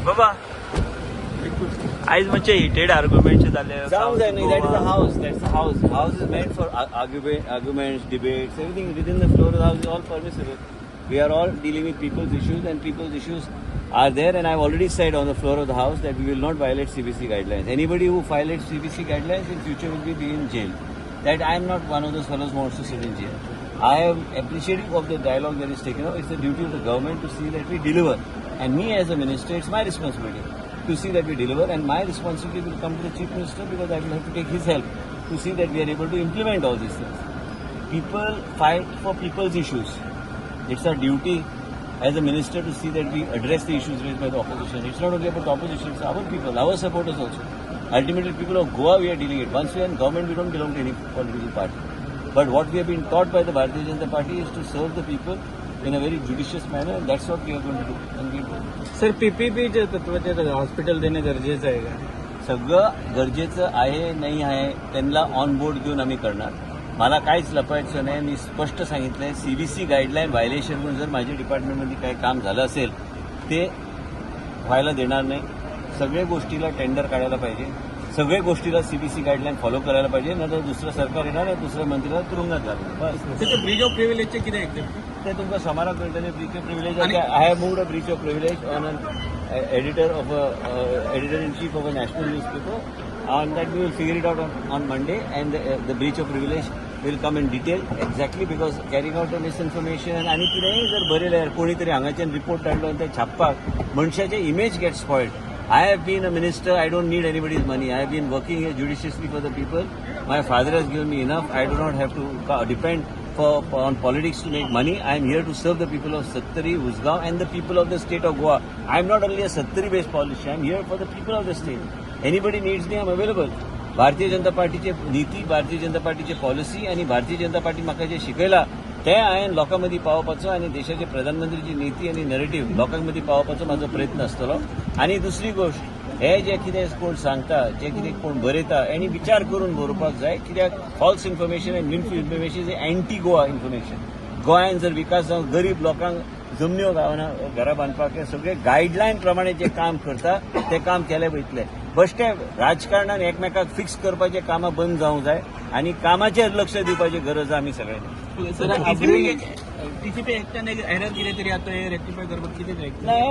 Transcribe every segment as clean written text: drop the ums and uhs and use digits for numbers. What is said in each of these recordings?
बाबा आयज मातशे हिटेड आर्ग्युमेंट्स जाले. Sounds like that is a house. That's a house. House is meant for arguments, debates, everything within the floor of the house is all permissible. We are all dealing with people's issues, and people's issues are there. And I've already said on the floor of the house that we will not violate CBC guidelines. Anybody who violates CBC guidelines in future will be in jail. That I am not one of those fellows who wants to sit in jail. I am appreciative of the dialogue that is taken up. It's the duty of the government to see that we deliver. And me as a minister, it's my responsibility to see that we deliver, and my responsibility will come to the Chief Minister because I will have to take his help to see that we are able to implement all these things. People fight for people's issues. It's our duty as a minister to see that we address the issues raised by the opposition. It's not only about the opposition, it's our people, our supporters also. Ultimately, people of Goa we are dealing with. Once we are in government, we don't belong to any political party. But what we have been taught by the Bharatiya Janata Party is to serve the people in a very judicious manner, and that's what we are going to do. And we will. Sir पीपीपीचे तत्वाचे hospital देणे गरजेचं आहे का? सगळं गरजेचं आहे नाही आहे त्यांना ऑन बोर्ड घेऊन आम्ही करणार. मला काहीच लपवायचं नाही. मी स्पष्ट सांगितलंय सीबीसी गाईडलाईन व्हायलेशन म्हणून जर माझ्या डिपार्टमेंटमध्ये काही काम झालं असेल ते व्हायला देणार नाही. सगळ्या गोष्टीला टेंडर काढायला पाहिजे. सगळ्या गोष्टीला सीबीसी गाईडलाईन फॉलो करायला पाहिजे. नंतर दुसरं सरकार येणार आहे, दुसऱ्या मंत्रीला तुरुंगात घालणार. बस ब्रिज ऑफ प्रिव्हिलेजचे किती आहे ते तुमका समारा कळटले. Breach of privilege I have moved a breach of privilege on an editor in chief of a national newspaper, and that we will figure it out on Monday, and the breach of privilege will come in detail exactly because carrying out a misinformation आणि कितेंय जर बरयलें जाल्यार कोणी तरी हांगाच्यान report काडलो आनी ते छापपाक मनशाचें image get spoiled. I have been a minister. I don't need anybody's money. I have been working here judiciously for the people. My father has given me enough. I do not have to depend on politics to make money. I am here to serve the people of Sattari, Usgaon, and the people of the state of Goa. I am not only a Sattari-based politician. I am here for the people of the state. Anybody needs me, I am available. Bharatiya Janata पार्टीचे नीती, भारतीय जनता पार्टीचे policy आणि Bharatiya Janata party म्हाका जे शिकयला ते हांवें लोकांमदीं पावोवपाचो आणि देशाचे प्रधानमंत्रीची नीती आणि नरेटिव्ह लोकांमदीं पावोवपाचो म्हाजो प्रयत्न आसतलो. आणि दुसरी गोष्ट हे जे कितें कोण सांगता, जे कितें कोण बरयता हेणी विचार करून बरोवपाक जाय. कित्याक फॉल्स इन्फॉर्मेशन आनी miss information is anti Goa information. गोंयांत जर विकास जावं, गरीब लोकांक जमन्यो गावना, घरां बांदपाक हे सगळे गायडलायन प्रमाणे जे काम करता ते काम केले वयतले. बेश्टे राजकारणान एकमेकाक फिक्स करपाचे कामां बंद जावंक जाय आणि कामाचेर लक्ष दिवपाची गरज आमी सगळ्यांनी. टीसीपी एकट्यान एरर कितें तरी आता रेक्टिफाय करपाक कितें जाय? नाही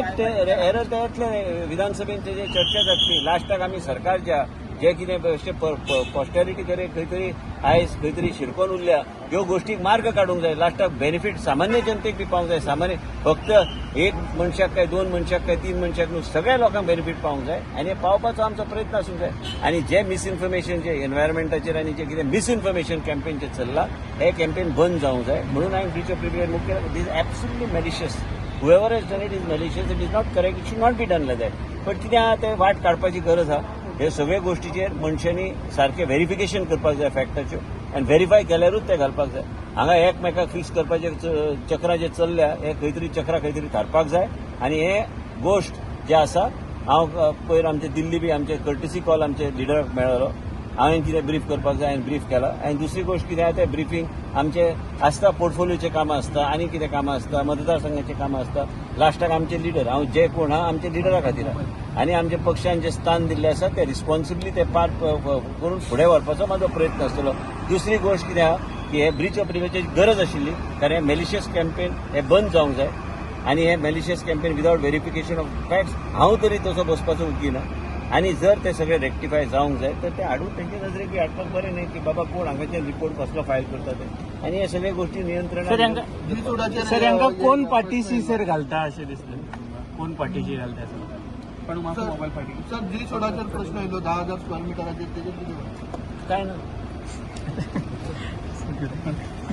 एरर ते येतले. विधानसभेचे जे चर्चा जातली लास्टाक आमी सरकारच्या जे कितें बेश्टे पॉस्टॅरिटी करे खंय तरी आयज खंय तरी शिरकोन उरल्या ह्यो गोष्टीक मार्ग काडूंक जाय. लास्टाक बेनिफीट सामान्य जनतेक बी पावंक जाय. सामान्य फक्त एक मनशाक काय, दोन मनशाक काय, तीन मनशाक न्हू, सगळ्या लोकांक बेनिफीट पावंक जाय आणि हे पावपाचो आमचो प्रयत्न आसूंक जाय. आणि जे मिसइन्फॉर्मेशन जे एनवायरमेंटाचेर आणि जे कितें मिसइन्फॉर्मेशन कॅम्पेन जे चल्ला हे कॅम्पेन बंद जावंक जाय. म्हणून हांवें ब्रीच ऑफ प्रिव्हिलेज मूव केला. This absolutely malicious. whoever has done it is malicious. It is not correct. It should not be done like that. पण कितें आहा ते वाट काडपाची गरज आहा. हे सगळे गोष्टीचेर मनशांनी सारखे व्हेरिफिकेशन करपाक जाय फॅक्टाच्यो आनी व्हेरीफाय केल्यारूच ते घालपाक जाय. हांगा एकमेकाक फिक्स करपाचे चक्रां जे चल्ल्या हे खंय तरी चक्रां खंय तरी थारपाक जाय. आनी हे गोश्ट जे आसा हांव पयर आमचे दिल्ली बी आमचे कर्टसी कॉल आमचे लिडराक मेळ्ळो. हांवें कितें ब्रीफ करपाक जाय हांवें ब्रीफ केला. आनी दुसरी गोश्ट कितें आहा तें ब्रिफींग आमचे आसता, पोर्टफोलिओचे कामां आसता, आनी कितें कामां आसता, मतदारसंघाचे कामां आसता. लास्टाक आमचे लिडर हांव जे कोण आहा आमचे लिडरा खातीर आनी आमच्या पक्षान जे स्थान दिल्लें आसा ते रिस्पॉन्सिबली ते पार करून फुडें व्हरपाचो म्हाजो प्रयत्न आसतलो. दुसरी गोश्ट कितें आहा की हे ब्रीच ऑफ प्रिव्हिलेजाची गरज आशिल्ली कारण हे मेलिशियस कॅम्पेन हे बंद जावंक जाय. आनी हे malicious campaign without verification of facts हांव तरी तसो बसपाचो उकीना. आणि जर ते सगळे रेक्टिफाय जावंक जाय तर ते हाडून तेंचे नजरेक हाडपाक बरें न्ही की बाबा कोण हांगाच्यान रिपोर्ट कसलो फायल करता ते. आनी हे सगळे गोष्टी नियंत्रणात. सर हांकां कोण पाठीशी सर घालता अशें दिसलें? कोण पाठीशी घालता सर? पण म्हाका मोबायल पाठी सर जी सोडाचेर प्रश्न येयलो 10,000 स्क्वेअर मिटराचेर तेजेर कितें काय ना